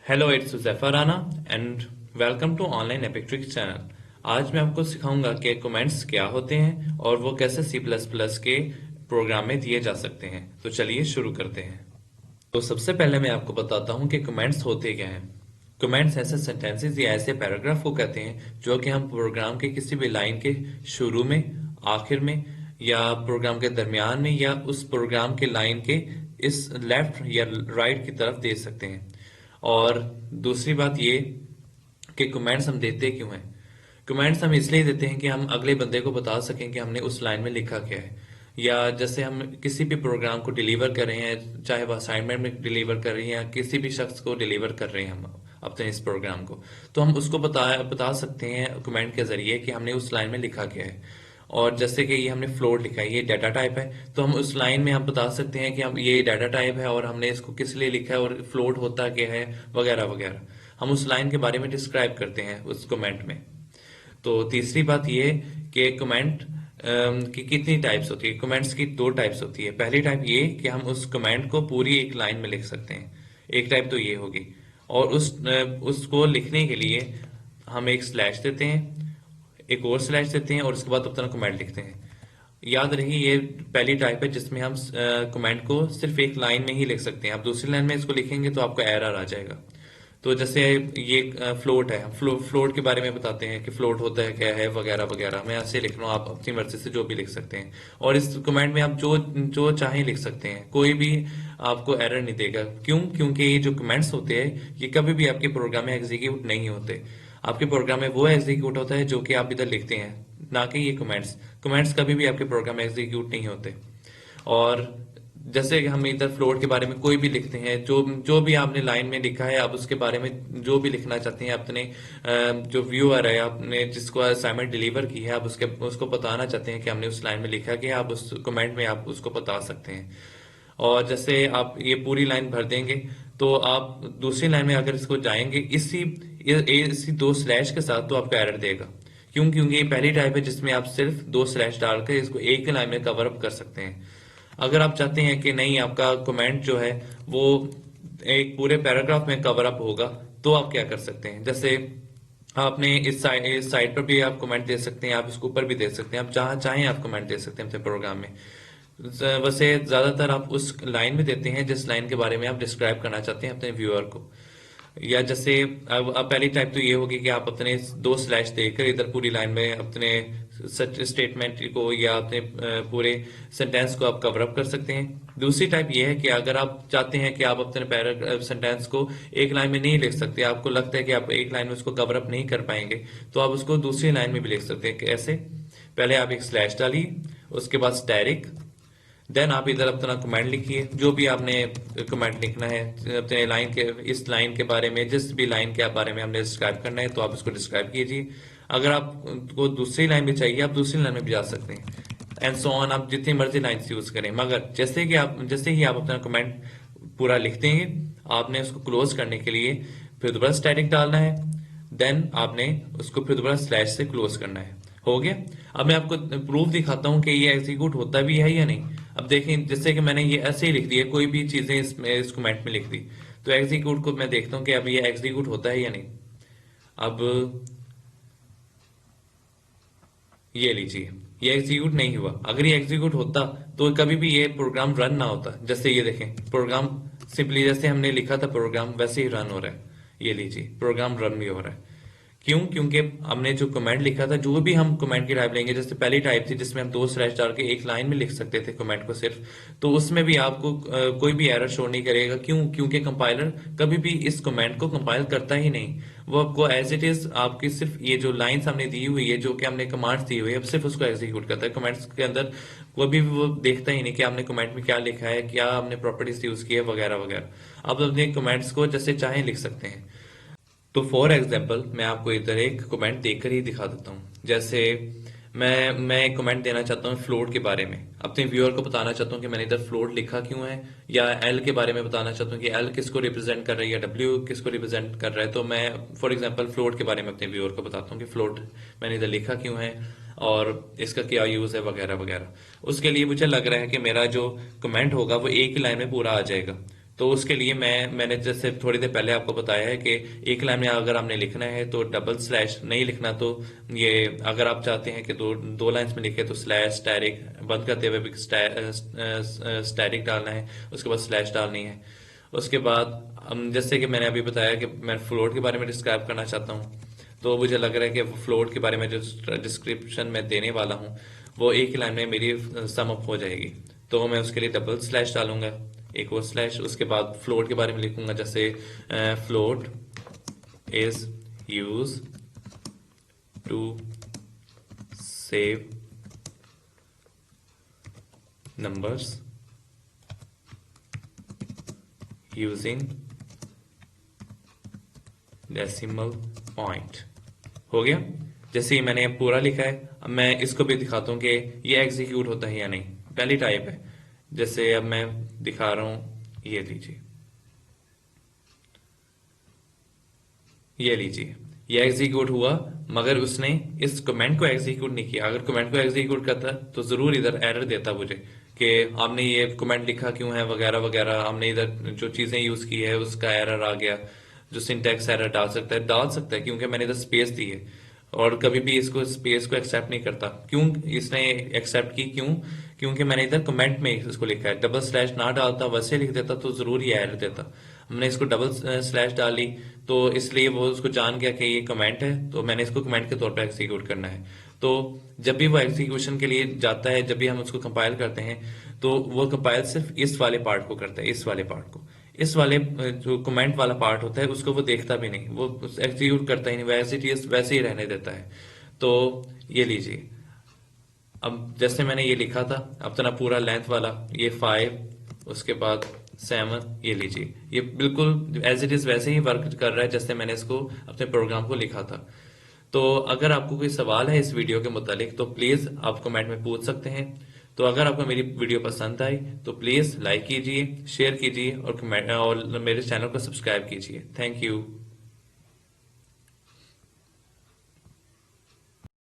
Hello, it's Zafar Rana and welcome to online epic tricks channel. आज मैं आपको सिखाऊंगा कि कमेंट्स क्या होते हैं और वो कैसे सी प्लस प्लस के प्रोग्राम में दिए जा सकते हैं। तो चलिए शुरू करते हैं। तो सबसे पहले मैं आपको बताता हूँ कि कमेंट्स होते क्या हैं। कमेंट्स ऐसे सेंटेंसेस या ऐसे पैराग्राफ को कहते हैं जो कि हम प्रोग्राम के किसी भी लाइन के शुरू में, आखिर में या प्रोग्राम के दरमियान में या उस प्रोग्राम के लाइन के इस लेफ्ट या राइट की तरफ दे सकते हैं। और दूसरी बात ये कि कमेंट्स हम देते क्यों हैं। कमेंट्स हम इसलिए देते हैं कि हम अगले बंदे को बता सकें कि हमने उस लाइन में लिखा क्या है, या जैसे हम किसी भी प्रोग्राम को डिलीवर कर रहे हैं, चाहे वह असाइनमेंट में डिलीवर कर रहे हैं या किसी भी शख्स को डिलीवर कर रहे हैं हम अपने इस प्रोग्राम को, तो हम उसको बता सकते हैं कमेंट के जरिए कि हमने उस लाइन में लिखा क्या है। और जैसे कि ये हमने फ्लोट लिखा है, ये डाटा टाइप है, तो हम उस लाइन में हम बता सकते हैं कि हम ये डाटा टाइप है और हमने इसको किस लिए लिखा है और फ्लोट होता क्या है वगैरह वगैरह। हम उस लाइन के बारे में डिस्क्राइब करते हैं उस कमेंट में। तो तीसरी बात ये कि कमेंट की कितनी टाइप्स होती है। कमेंट्स की दो टाइप्स होती है। पहली टाइप ये कि हम उस कमेंट को पूरी एक लाइन में लिख सकते हैं। एक टाइप तो ये होगी। और उसको लिखने के लिए हम एक स्लैश देते हैं, एक और स्लैश देते हैं और उसके बाद अपना कमेंट लिखते हैं। याद रखिए, ये पहली टाइप है जिसमें हम कमेंट को सिर्फ एक लाइन में ही लिख सकते हैं। आप दूसरी लाइन में इसको लिखेंगे तो आपको एरर आ जाएगा। तो जैसे ये फ्लोट है, फ्लोट के बारे में बताते हैं कि फ्लोट होता है क्या है वगैरह वगैरह। मैं ऐसे लिख रहा हूँ, आप अपनी मर्जी से जो भी लिख सकते हैं। और इस कमेंट में आप जो जो चाहें लिख सकते हैं, कोई भी आपको एरर नहीं देगा। क्यों? क्योंकि ये जो कमेंट्स होते हैं ये कभी भी आपके प्रोग्राम में एग्जीक्यूट नहीं होते। आपके प्रोग्राम में वो एग्जीक्यूट होता है जो कि आप इधर लिखते हैं, ना कि ये कमेंट्स। कमेंट्स कभी भी आपके प्रोग्राम में एग्जीक्यूट नहीं होते। और जैसे हम इधर फ्लोट के बारे में कोई भी लिखते हैं, जो जो भी आपने लाइन में लिखा है, आप उसके बारे में जो भी लिखना चाहते हैं अपने जो व्यूअर है, आपने जिसको असाइनमेंट डिलीवर की है, आप उसको बताना चाहते हैं कि हमने उस लाइन में लिखा कि आप उस कमेंट में आप उसको बता सकते हैं। और जैसे आप ये पूरी लाइन भर देंगे तो आप दूसरी लाइन में अगर इसको जाएंगे इसी दो स्लैश के साथ, तो आपको एरर देगा। क्यों? क्योंकि ये पहली टाइप है जिसमें आप सिर्फ दो स्लैश डालकर इसको एक ही लाइन में कवर अप कर सकते हैं। अगर आप चाहते हैं कि नहीं, आपका कमेंट जो है वो एक पूरे पैराग्राफ में कवर अप होगा, तो आप क्या कर सकते हैं। जैसे आपने इस साइड पर भी आप कमेंट दे सकते हैं, आप इसके ऊपर भी दे सकते हैं, आप जहां चाहें आप कमेंट दे सकते हैं अपने प्रोग्राम में। वैसे ज्यादातर आप उस लाइन में देते हैं जिस लाइन के बारे में आप डिस्क्राइब करना चाहते हैं अपने व्यूअर को। या जैसे अब पहली टाइप तो ये होगी कि आप अपने दो स्लैश देकर इधर पूरी लाइन में अपने सच स्टेटमेंट को या अपने पूरे सेंटेंस को आप कवर अप कर सकते हैं। दूसरी टाइप ये है कि अगर आप चाहते हैं कि आप अपने सेंटेंस को एक लाइन में नहीं लिख सकते, आपको लगता है कि आप एक लाइन में उसको कवर अप नहीं कर पाएंगे, तो आप उसको दूसरी लाइन में भी लिख सकते हैं। कैसे? पहले आप एक स्लैश डालिए, उसके बाद स्टैरिक, देन आप इधर अपना कमेंट लिखिए, जो भी आपने कमेंट लिखना है अपने लाइन के, इस लाइन के बारे में, जिस भी लाइन के बारे में हमने डिस्क्राइब करना है तो आप उसको डिस्क्राइब कीजिए। अगर आपको दूसरी लाइन भी चाहिए, आप दूसरी लाइन में भी जा सकते हैं, एंड सो ऑन। आप जितनी मर्जी लाइन्स यूज करें, मगर जैसे ही आप अपना कमेंट पूरा लिख देंगे, आपने उसको क्लोज करने के लिए फिर दोबारा स्टैटिक डालना है, देन आपने उसको फिर दोबारा स्लैश से क्लोज करना है। हो गया। अब मैं आपको प्रूफ दिखाता हूँ कि ये एग्जीक्यूट होता भी है या नहीं। अब देखें, जैसे कि मैंने ये ऐसे ही लिख दिया, कोई भी चीजें इसमें इस कमेंट में लिख दी, तो एग्जीक्यूट को मैं देखता हूँ कि अब ये एग्जीक्यूट होता है या नहीं। अब ये लीजिए, ये एग्जीक्यूट नहीं हुआ। अगर ये एग्जीक्यूट होता तो कभी भी ये प्रोग्राम रन ना होता। जैसे ये देखें, प्रोग्राम सिंपली जैसे हमने लिखा था प्रोग्राम वैसे ही रन हो रहा है। ये लीजिए, प्रोग्राम रन भी हो रहा है। क्यों? क्योंकि हमने जो कमेंट लिखा था, जो भी हम कमेंट की टाइप लेंगे, जैसे पहली टाइप थी जिसमें हम दो स्लैश डाल के एक लाइन में लिख सकते थे कमेंट को सिर्फ, तो उसमें भी आपको कोई भी एरर शो नहीं करेगा। क्यों? क्योंकि कंपाइलर कभी भी इस कमेंट को कंपाइल करता ही नहीं। वो आपको एज इट इज आपकी सिर्फ ये जो लाइंस हमने दी हुई है, जो कि हमने कमांड्स दी हुई है, अब सिर्फ उसको एग्जीक्यूट करता है। कमेंट्स के अंदर कभी भी वो देखता ही नहीं कि आपने कमेंट में क्या लिखा है, क्या हमने प्रॉपर्टीज यूज की है वगैरह वगैरह। आप अपने कमेंट्स को जैसे चाहें लिख सकते हैं। तो फॉर एग्जाम्पल मैं आपको इधर एक कमेंट देकर ही दिखा देता हूँ। जैसे मैं एक कमेंट देना चाहता हूँ फ्लोट के बारे में, अपने व्यूअर को बताना चाहता हूँ कि मैंने इधर फ्लोट लिखा क्यों है, या एल के बारे में बताना चाहता हूँ कि एल किसको रिप्रेजेंट कर रही है या डब्ल्यू किसको रिप्रेजेंट कर रहा है। तो मैं फॉर एग्जाम्पल फ्लोट के बारे में अपने व्यूअर को बताता हूँ कि फ्लोट मैंने इधर लिखा क्यों है और इसका क्या यूज है वगैरह वगैरह। उसके लिए मुझे लग रहा है कि मेरा जो कमेंट होगा वो एक ही लाइन में पूरा आ जाएगा। तो उसके लिए मैंने जैसे थोड़ी देर पहले आपको बताया है कि एक लाइन में अगर आपने लिखना है तो डबल स्लैश नहीं लिखना, तो ये अगर आप चाहते हैं कि दो लाइंस में लिखे तो स्लैश स्टैटिक बंद करते हुए भी स्टैटिक डालना है, उसके बाद स्लैश डालनी है। उसके बाद जैसे कि मैंने अभी बताया कि मैं फ्लोट के बारे में डिस्क्राइब करना चाहता हूँ, तो मुझे लग रहा है कि फ्लोट के बारे में जो डिस्क्रिप्शन मैं देने वाला हूँ वो एक ही लाइन में मेरी सम अप हो जाएगी। तो मैं उसके लिए डबल स्लैश डालूंगा, एक और स्लैश, उसके बाद फ्लोट के बारे में लिखूंगा, जैसे float is use to save numbers using decimal point. हो गया। जैसे ही मैंने पूरा लिखा है, अब मैं इसको भी दिखाता हूँ कि ये एग्जीक्यूट होता है या नहीं। पहली टाइप है, जैसे अब मैं दिखा रहा हूं, ये लीजिए, ये लीजिए, ये एग्जीक्यूट हुआ, मगर उसने इस कमेंट को एग्जीक्यूट नहीं किया। अगर कमेंट को एग्जीक्यूट करता तो जरूर इधर एरर देता मुझे कि आपने ये कमेंट लिखा क्यों है वगैरह वगैरह, हमने इधर जो चीजें यूज की है उसका एरर आ गया। जो सिंटैक्स एरर डाल सकता है क्योंकि मैंने इधर स्पेस दी है, और कभी भी इसको स्पेस को एक्सेप्ट नहीं करता। क्यों इसने एक्सेप्ट की, क्यों? क्योंकि मैंने इधर कमेंट में इसको लिखा है। डबल स्लैश ना डालता, वैसे लिख देता तो जरूर ये एरर देता। हमने इसको डबल स्लैश डाली तो इसलिए वो उसको जान गया कि ये कमेंट है, तो मैंने इसको कमेंट के तौर पर एग्जीक्यूट करना है। तो जब भी वो एग्जीक्यूशन के लिए जाता है, जब भी हम उसको कंपाइल करते हैं, तो वो कंपाइल सिर्फ इस वाले पार्ट को करता है, इस वाले पार्ट को। इस वाले जो कमेंट वाला पार्ट होता है उसको वो देखता भी नहीं, वो एग्जीक्यूट करता ही नहीं, वैसे वैसे ही रहने देता है। तो ये लीजिए, अब जैसे मैंने ये लिखा था अपना पूरा लेंथ वाला, ये 5, उसके बाद 7, ये लीजिए, ये बिल्कुल एज इट इज वैसे ही वर्क कर रहा है जैसे मैंने इसको अपने प्रोग्राम को लिखा था। तो अगर आपको कोई सवाल है इस वीडियो के मुतालिक तो प्लीज आप कमेंट में पूछ सकते हैं। तो अगर आपको मेरी वीडियो पसंद आई तो प्लीज लाइक कीजिए, शेयर कीजिए और मेरे चैनल को सब्सक्राइब कीजिए। Thank you.